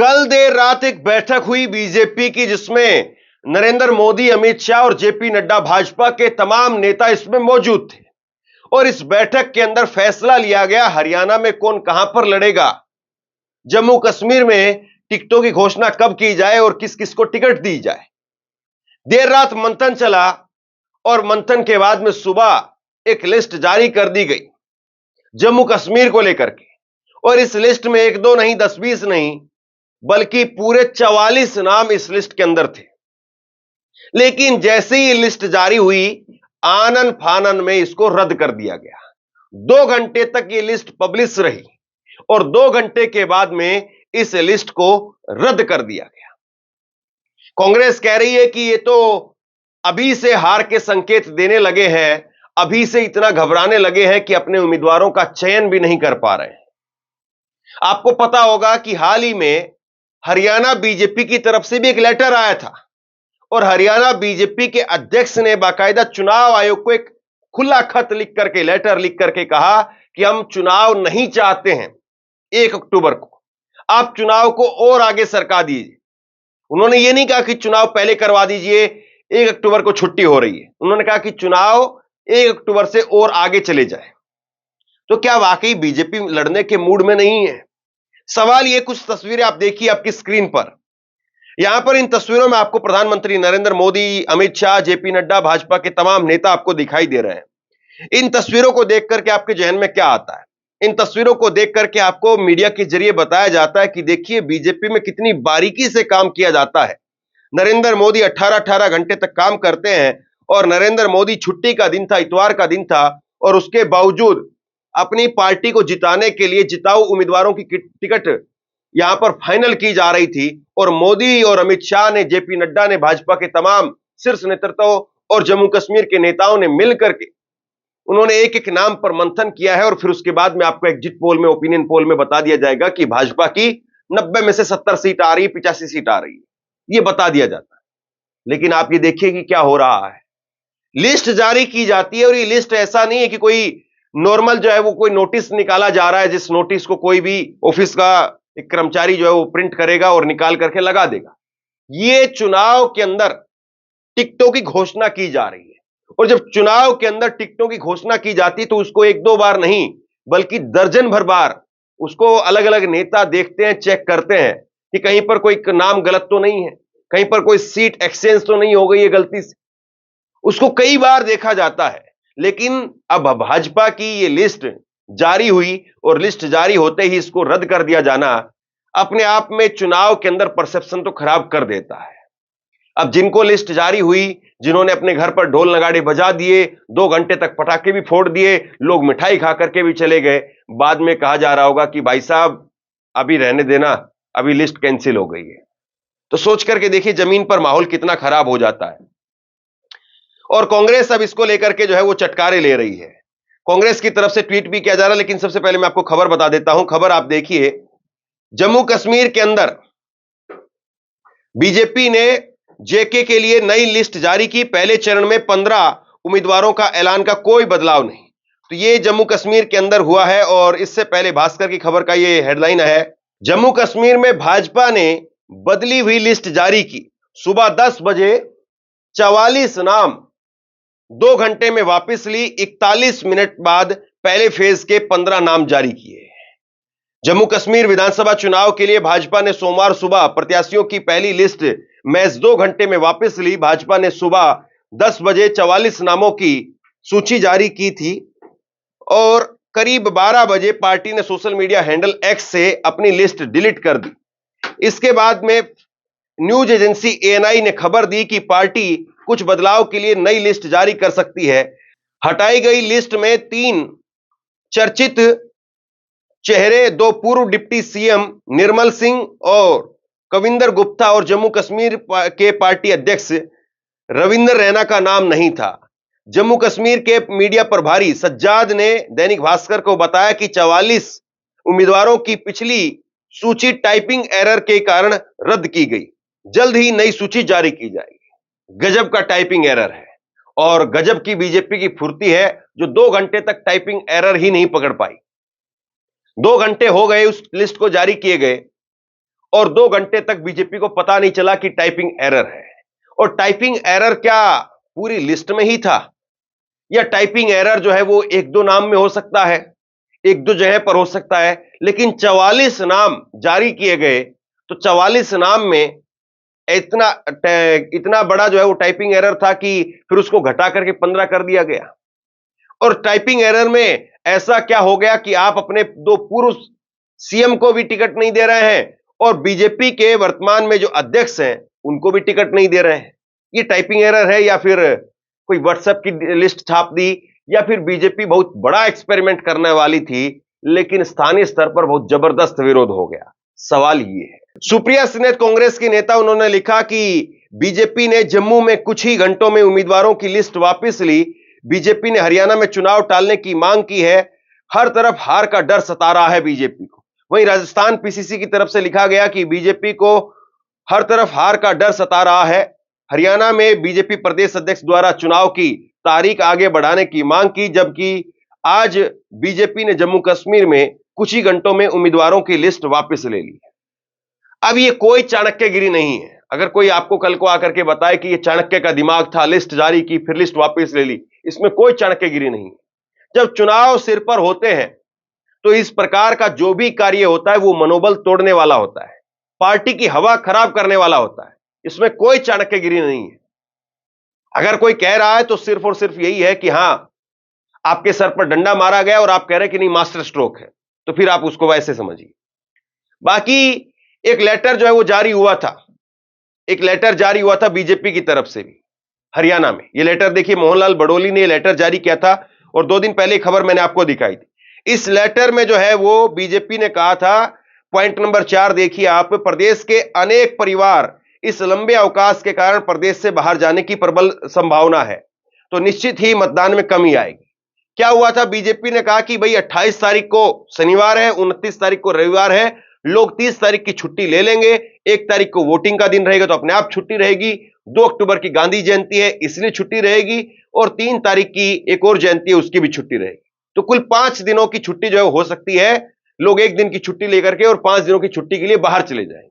कल देर रात एक बैठक हुई बीजेपी की, जिसमें नरेंद्र मोदी, अमित शाह और जेपी नड्डा, भाजपा के तमाम नेता इसमें मौजूद थे। और इस बैठक के अंदर फैसला लिया गया हरियाणा में कौन कहां पर लड़ेगा, जम्मू कश्मीर में टिकटों की घोषणा कब की जाए और किस किस को टिकट दी जाए। देर रात मंथन चला और मंथन के बाद में सुबह एक लिस्ट जारी कर दी गई जम्मू कश्मीर को लेकर के। और इस लिस्ट में एक दो नहीं, 10-20 नहीं, बल्कि पूरे 44 नाम इस लिस्ट के अंदर थे। लेकिन जैसे ही लिस्ट जारी हुई, आनन फानन में इसको रद्द कर दिया गया। 2 घंटे तक ये लिस्ट पब्लिश रही और 2 घंटे के बाद में इस लिस्ट को रद्द कर दिया गया। कांग्रेस कह रही है कि ये तो अभी से हार के संकेत देने लगे हैं, अभी से इतना घबराने लगे हैं कि अपने उम्मीदवारों का चयन भी नहीं कर पा रहे हैं। आपको पता होगा कि हाल ही में हरियाणा बीजेपी की तरफ से भी एक लेटर आया था और हरियाणा बीजेपी के अध्यक्ष ने बाकायदा चुनाव आयोग को एक खुला खत लिख करके, लेटर लिख करके कहा कि हम चुनाव नहीं चाहते हैं 1 अक्टूबर को, आप चुनाव को और आगे सरका दीजिए। उन्होंने यह नहीं कहा कि चुनाव पहले करवा दीजिए, 1 अक्टूबर को छुट्टी हो रही है। उन्होंने कहा कि चुनाव 1 अक्टूबर से और आगे चले जाए। तो क्या वाकई बीजेपी लड़ने के मूड में नहीं है? सवाल ये, कुछ तस्वीरें आप देखिए आपकी स्क्रीन पर। यहां पर इन तस्वीरों में आपको प्रधानमंत्री नरेंद्र मोदी, अमित शाह, जेपी नड्डा, भाजपा के तमाम नेता आपको दिखाई दे रहे हैं। इन तस्वीरों को देख करके आपके जहन में क्या आता है? इन तस्वीरों को देख करके आपको मीडिया के जरिए बताया जाता है कि देखिए बीजेपी में कितनी बारीकी से काम किया जाता है। नरेंद्र मोदी 18-18 घंटे तक काम करते हैं और नरेंद्र मोदी, छुट्टी का दिन था, इतवार का दिन था, और उसके बावजूद अपनी पार्टी को जिताने के लिए जिताऊ उम्मीदवारों की टिकट यहां पर फाइनल की जा रही थी। और मोदी और अमित शाह ने, जेपी नड्डा ने, भाजपा के तमाम शीर्ष नेतृत्व और जम्मू कश्मीर के नेताओं ने मिलकर के उन्होंने एक एक नाम पर मंथन किया है। और फिर उसके बाद में आपको एग्जिट पोल में, ओपिनियन पोल में बता दिया जाएगा कि भाजपा की 90 में से 70 सीट आ रही है, 85 सीट आ रही है, यह बता दिया जाता है। लेकिन आप ये देखिए कि क्या हो रहा है। लिस्ट जारी की जाती है और ये लिस्ट ऐसा नहीं है कि कोई नॉर्मल जो है वो कोई नोटिस निकाला जा रहा है, जिस नोटिस को कोई भी ऑफिस का एक कर्मचारी जो है वो प्रिंट करेगा और निकाल करके लगा देगा। ये चुनाव के अंदर टिकटों की घोषणा की जा रही है। और जब चुनाव के अंदर टिकटों की घोषणा की जाती है तो उसको 1-2 बार नहीं, बल्कि दर्जन भर बार उसको अलग अलग नेता देखते हैं, चेक करते हैं कि कहीं पर कोई नाम गलत तो नहीं है, कहीं पर कोई सीट एक्सचेंज तो नहीं हो गई है गलती से। उसको कई बार देखा जाता है। लेकिन अब भाजपा की ये लिस्ट जारी हुई और लिस्ट जारी होते ही इसको रद्द कर दिया जाना अपने आप में चुनाव के अंदर परसेप्शन तो खराब कर देता है। अब जिनको लिस्ट जारी हुई, जिन्होंने अपने घर पर ढोल नगाड़े बजा दिए, 2 घंटे तक पटाखे भी फोड़ दिए, लोग मिठाई खा करके भी चले गए, बाद में कहा जा रहा होगा कि भाई साहब अभी रहने देना, अभी लिस्ट कैंसिल हो गई है। तो सोच करके देखिए जमीन पर माहौल कितना खराब हो जाता है। और कांग्रेस अब इसको लेकर के जो है वो चटकारे ले रही है। कांग्रेस की तरफ से ट्वीट भी किया जा रहा है। लेकिन सबसे पहले मैं आपको खबर बता देता हूं। खबर आप देखिए, जम्मू कश्मीर के अंदर बीजेपी ने जेके के लिए नई लिस्ट जारी की। पहले चरण में 15 उम्मीदवारों का ऐलान का कोई बदलाव नहीं। तो ये जम्मू कश्मीर के अंदर हुआ है। और इससे पहले भास्कर की खबर का ये हेडलाइन है, जम्मू कश्मीर में भाजपा ने बदली हुई लिस्ट जारी की। सुबह 10 बजे 44 नाम 2 घंटे में वापस ली। 41 मिनट बाद पहले फेज के 15 नाम जारी किए। जम्मू कश्मीर विधानसभा चुनाव के लिए भाजपा ने सोमवार सुबह प्रत्याशियों की पहली लिस्ट महज 2 घंटे में वापस ली। भाजपा ने सुबह 10 बजे 44 नामों की सूची जारी की थी और करीब 12 बजे पार्टी ने सोशल मीडिया हैंडल एक्स से अपनी लिस्ट डिलीट कर दी। इसके बाद में न्यूज एजेंसी एएनआई ने खबर दी कि पार्टी कुछ बदलाव के लिए नई लिस्ट जारी कर सकती है। हटाई गई लिस्ट में 3 चर्चित चेहरे, 2 पूर्व डिप्टी सीएम निर्मल सिंह और कविंदर गुप्ता और जम्मू कश्मीर के पार्टी अध्यक्ष रविंदर रैना का नाम नहीं था। जम्मू कश्मीर के मीडिया प्रभारी सज्जाद ने दैनिक भास्कर को बताया कि 44 उम्मीदवारों की पिछली सूची टाइपिंग एरर के कारण रद्द की गई। जल्द ही नई सूची जारी की जाएगी। गजब का टाइपिंग एरर है और गजब की बीजेपी की फुर्ती है जो 2 घंटे तक टाइपिंग एरर ही नहीं पकड़ पाई। 2 घंटे हो गए उस लिस्ट को जारी किए गए और 2 घंटे तक बीजेपी को पता नहीं चला कि टाइपिंग एरर है। और टाइपिंग एरर क्या पूरी लिस्ट में ही था, या टाइपिंग एरर जो है वो 1-2 नाम में हो सकता है, 1-2 जगह पर हो सकता है, लेकिन 44 नाम जारी किए गए, तो 44 नाम में इतना इतना बड़ा जो है वो टाइपिंग एरर था कि फिर उसको घटा करके 15 कर दिया गया। और टाइपिंग एरर में ऐसा क्या हो गया कि आप अपने 2 पूर्व सीएम को भी टिकट नहीं दे रहे हैं और बीजेपी के वर्तमान में जो अध्यक्ष हैं उनको भी टिकट नहीं दे रहे हैं। ये टाइपिंग एरर है या फिर कोई व्हाट्सएप की लिस्ट छाप दी, या फिर बीजेपी बहुत बड़ा एक्सपेरिमेंट करने वाली थी लेकिन स्थानीय स्तर पर बहुत जबरदस्त विरोध हो गया? सवाल ये है। सुप्रिया सिन्हा कांग्रेस की नेता, उन्होंने लिखा कि बीजेपी ने जम्मू में कुछ ही घंटों में उम्मीदवारों की लिस्ट वापस ली। बीजेपी ने हरियाणा में चुनाव टालने की मांग की है। हर तरफ हार का डर सता रहा है बीजेपी को। वहीं राजस्थान पीसीसी की तरफ से लिखा गया कि बीजेपी को हर तरफ हार का डर सता रहा है। हरियाणा में बीजेपी प्रदेश अध्यक्ष द्वारा चुनाव की तारीख आगे बढ़ाने की मांग की, जबकि आज बीजेपी ने जम्मू कश्मीर में कुछ ही घंटों में उम्मीदवारों की लिस्ट वापस ले ली। अब ये कोई चाणक्यगिरी नहीं है। अगर कोई आपको कल को आकर के बताए कि ये चाणक्य का दिमाग था, लिस्ट जारी की फिर लिस्ट वापस ले ली, इसमें कोई चाणक्यगिरी नहीं है। जब चुनाव सिर पर होते हैं तो इस प्रकार का जो भी कार्य होता है वो मनोबल तोड़ने वाला होता है, पार्टी की हवा खराब करने वाला होता है। इसमें कोई चाणक्यगिरी नहीं है। अगर कोई कह रहा है तो सिर्फ और सिर्फ यही है कि हां, आपके सर पर डंडा मारा गया और आप कह रहे हैं कि नहीं मास्टर स्ट्रोक है, तो फिर आप उसको वैसे समझिए। बाकी एक लेटर जो है वो जारी हुआ था, एक लेटर जारी हुआ था बीजेपी की तरफ से भी हरियाणा में। ये लेटर देखिए, मोहनलाल बडोली ने ये लेटर जारी किया था और 2 दिन पहले खबर मैंने आपको दिखाई थी। इस लेटर में जो है वो बीजेपी ने कहा था, पॉइंट नंबर 4 देखिए आप, प्रदेश के अनेक परिवार इस लंबे अवकाश के कारण प्रदेश से बाहर जाने की प्रबल संभावना है, तो निश्चित ही मतदान में कमी आएगी। क्या हुआ था, बीजेपी ने कहा कि भाई 28 तारीख को शनिवार है, 29 तारीख को रविवार है, लोग 30 तारीख की छुट्टी ले लेंगे, 1 तारीख को वोटिंग का दिन रहेगा तो अपने आप छुट्टी रहेगी, 2 अक्टूबर की गांधी जयंती है इसलिए छुट्टी रहेगी, और 3 तारीख की एक और जयंती है उसकी भी छुट्टी रहेगी। तो कुल 5 दिनों की छुट्टी जो है हो सकती है। लोग 1 दिन की छुट्टी लेकर के और 5 दिनों की छुट्टी के लिए बाहर चले जाएंगे,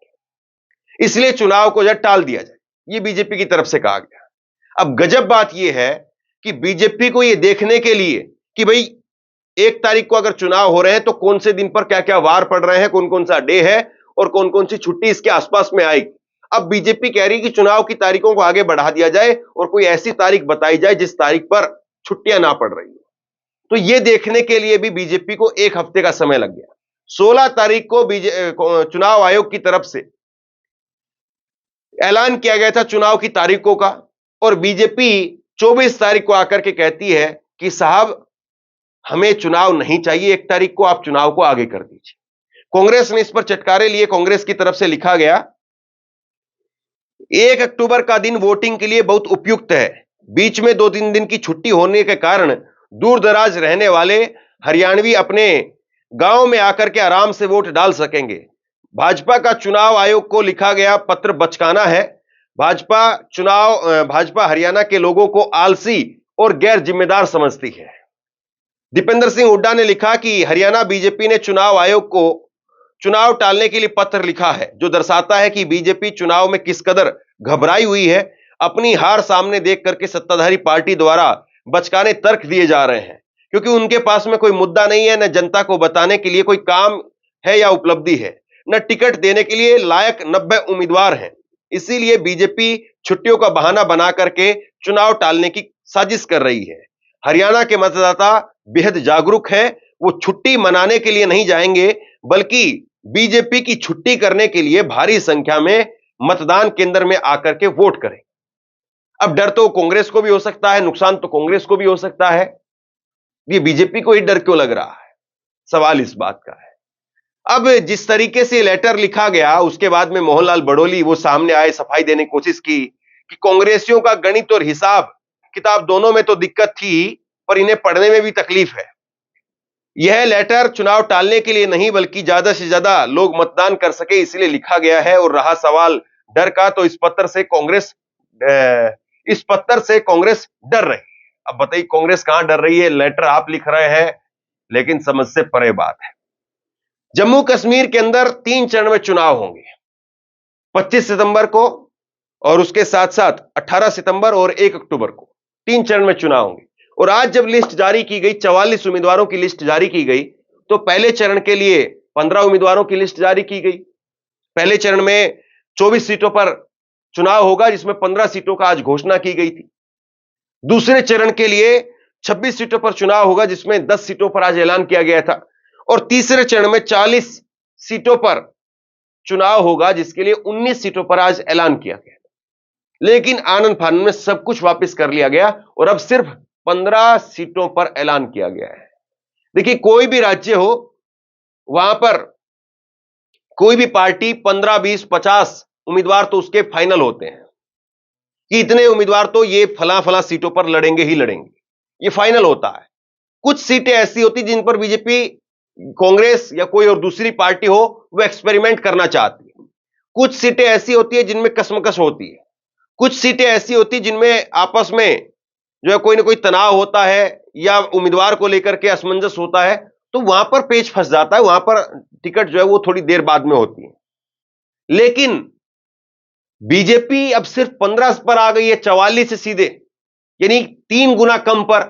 इसलिए चुनाव को जो टाल दिया जाए, ये बीजेपी की तरफ से कहा गया। अब गजब बात यह है कि बीजेपी को यह देखने के लिए कि भाई 1 तारीख को अगर चुनाव हो रहे हैं तो कौन से दिन पर क्या क्या वार पड़ रहे हैं, कौन कौन सा डे है और कौन कौन सी छुट्टी इसके आसपास में आएगी। अब बीजेपी कह रही है कि चुनाव की तारीखों को आगे बढ़ा दिया जाए और कोई ऐसी तारीख बताई जाए जिस तारीख पर छुट्टियां ना पड़ रही हो। तो यह देखने के लिए भी बीजेपी को 1 हफ्ते का समय लग गया। 16 तारीख को चुनाव आयोग की तरफ से ऐलान किया गया था चुनाव की तारीखों का, और बीजेपी 24 तारीख को आकर के कहती है कि साहब हमें चुनाव नहीं चाहिए, 1 तारीख को आप चुनाव को आगे कर दीजिए। कांग्रेस ने इस पर चटकारे लिए। कांग्रेस की तरफ से लिखा गया, 1 अक्टूबर का दिन वोटिंग के लिए बहुत उपयुक्त है। बीच में 2-3 दिन की छुट्टी होने के कारण दूर दराज रहने वाले हरियाणवी अपने गांव में आकर के आराम से वोट डाल सकेंगे। भाजपा का चुनाव आयोग को लिखा गया पत्र बचकाना है। भाजपा हरियाणा के लोगों को आलसी और गैर जिम्मेदार समझती है। दीपेंद्र सिंह हुड्डा ने लिखा कि हरियाणा बीजेपी ने चुनाव आयोग को चुनाव टालने के लिए पत्र लिखा है, जो दर्शाता है कि बीजेपी चुनाव में किस कदर घबराई हुई है। अपनी हार सामने देख करके सत्ताधारी पार्टी द्वारा बचकाने तर्क दिए जा रहे हैं, क्योंकि उनके पास में कोई मुद्दा नहीं है, न जनता को बताने के लिए कोई काम है या उपलब्धि है, न टिकट देने के लिए लायक 90 उम्मीदवार हैं। इसीलिए बीजेपी छुट्टियों का बहाना बना करके चुनाव टालने की साजिश कर रही है। हरियाणा के मतदाता बेहद जागरूक है, वो छुट्टी मनाने के लिए नहीं जाएंगे, बल्कि बीजेपी की छुट्टी करने के लिए भारी संख्या में मतदान केंद्र में आकर के वोट करें। अब डर तो कांग्रेस को भी हो सकता है, नुकसान तो कांग्रेस को भी हो सकता है, ये बीजेपी को ही डर क्यों लग रहा है, सवाल इस बात का है। अब जिस तरीके से लेटर लिखा गया, उसके बाद में मोहनलाल बडोली वो सामने आए, सफाई देने की कोशिश की कि कांग्रेसियों का गणित और हिसाब किताब दोनों में तो दिक्कत थी, पर इन्हें पढ़ने में भी तकलीफ है। यह लेटर चुनाव टालने के लिए नहीं, बल्कि ज्यादा से ज्यादा लोग मतदान कर सके इसलिए लिखा गया है। और रहा सवाल डर का, तो इस पत्र से कांग्रेस डर रही है। अब बताइए कांग्रेस कहां डर रही है, लेटर आप लिख रहे हैं, लेकिन समझ से परे बात है। जम्मू कश्मीर के अंदर 3 चरण में चुनाव होंगे। 25 सितंबर को और उसके साथ साथ 18 सितंबर और 1 अक्टूबर को 3 चरण में चुनाव होंगे। और आज जब लिस्ट जारी की गई, 44 उम्मीदवारों की लिस्ट जारी की गई, तो पहले चरण के लिए 15 उम्मीदवारों की लिस्ट जारी की गई। पहले चरण में 24 सीटों पर चुनाव होगा, जिसमें 15 सीटों का आज घोषणा की गई थी। दूसरे चरण के लिए 26 सीटों पर चुनाव होगा, जिसमें 10 सीटों पर आज ऐलान किया गया था। और तीसरे चरण में 40 सीटों पर चुनाव होगा, जिसके लिए 19 सीटों पर आज ऐलान किया गया। लेकिन आनंद फानंद में सब कुछ वापस कर लिया गया और अब सिर्फ 15 सीटों पर ऐलान किया गया है। देखिए, कोई भी राज्य हो, वहां पर कोई भी पार्टी 15, 20, 50 उम्मीदवार तो उसके फाइनल होते हैं कि इतने उम्मीदवार तो ये फला फला सीटों पर लड़ेंगे ही लड़ेंगे, ये फाइनल होता है। कुछ सीटें ऐसी होती जिन पर बीजेपी, कांग्रेस या कोई और दूसरी पार्टी हो, वो एक्सपेरिमेंट करना चाहती है। कुछ सीटें ऐसी होती है जिनमें कसमकस होती है। कुछ सीटें ऐसी होती है जिनमें आपस में जो है कोई ना कोई तनाव होता है या उम्मीदवार को लेकर के असमंजस होता है, तो वहां पर पेच फंस जाता है, वहां पर टिकट जो है वो थोड़ी देर बाद में होती है। लेकिन बीजेपी अब सिर्फ 15 पर आ गई है, 44 से सीधे, यानी 3 गुना कम पर।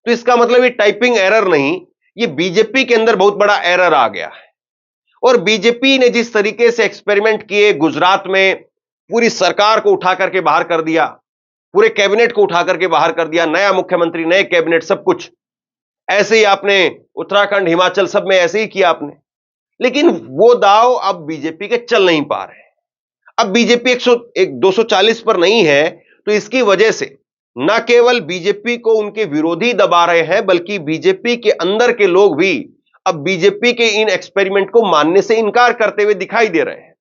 तो इसका मतलब ये टाइपिंग एरर नहीं, ये बीजेपी के अंदर बहुत बड़ा एरर आ गया है। और बीजेपी ने जिस तरीके से एक्सपेरिमेंट किए, गुजरात में पूरी सरकार को उठा करके बाहर कर दिया, पूरे कैबिनेट को उठा करके बाहर कर दिया, नया मुख्यमंत्री, नए कैबिनेट, सब कुछ ऐसे ही आपने उत्तराखंड, हिमाचल, सब में ऐसे ही किया आपने। लेकिन वो दाव अब बीजेपी के चल नहीं पा रहे। अब बीजेपी 240 पर नहीं है, तो इसकी वजह से न केवल बीजेपी को उनके विरोधी दबा रहे हैं, बल्कि बीजेपी के अंदर के लोग भी अब बीजेपी के इन एक्सपेरिमेंट को मानने से इनकार करते हुए दिखाई दे रहे हैं।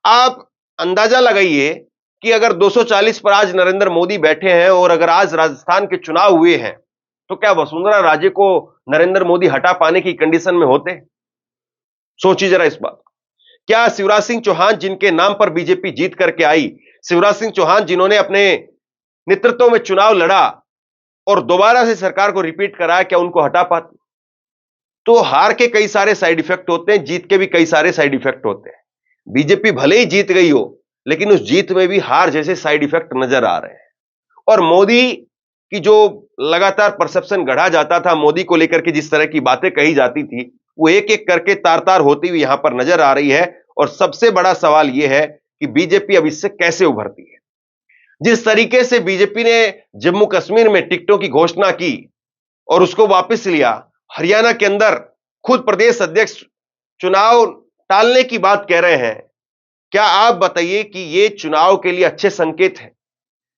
आप अंदाजा लगाइए कि अगर 240 पर आज नरेंद्र मोदी बैठे हैं और अगर आज राजस्थान के चुनाव हुए हैं, तो क्या वसुंधरा राजे को नरेंद्र मोदी हटा पाने की कंडीशन में होते? सोचिए जरा इस बात। क्या शिवराज सिंह चौहान, जिनके नाम पर बीजेपी जीत करके आई, शिवराज सिंह चौहान जिन्होंने अपने नेतृत्व में चुनाव लड़ा और दोबारा से सरकार को रिपीट कराया, क्या उनको हटा पाते? तो हार के कई सारे साइड इफेक्ट होते हैं, जीत के भी कई सारे साइड इफेक्ट होते हैं। बीजेपी भले ही जीत गई हो, लेकिन उस जीत में भी हार जैसे साइड इफेक्ट नजर आ रहे हैं। और मोदी की जो लगातार परसेप्शन गढ़ा जाता था, मोदी को लेकर के जिस तरह की बातें कही जाती थी, वो एक एक करके तार तार होती हुई यहां पर नजर आ रही है। और सबसे बड़ा सवाल यह है कि बीजेपी अब इससे कैसे उभरती है। जिस तरीके से बीजेपी ने जम्मू कश्मीर में टिकटों की घोषणा की और उसको वापस लिया, हरियाणा के अंदर खुद प्रदेश अध्यक्ष चुनाव टालने की बात कह रहे हैं, क्या आप बताइए कि यह चुनाव के लिए अच्छे संकेत हैं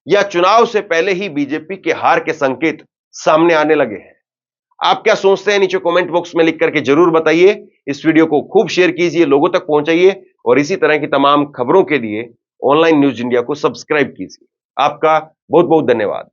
या चुनाव से पहले ही बीजेपी के हार के संकेत सामने आने लगे हैं? आप क्या सोचते हैं? नीचे कमेंट बॉक्स में लिख करके जरूर बताइए। इस वीडियो को खूब शेयर कीजिए, लोगों तक पहुंचाइए और इसी तरह की तमाम खबरों के लिए ऑनलाइन न्यूज इंडिया को सब्सक्राइब कीजिए। आपका बहुत बहुत धन्यवाद।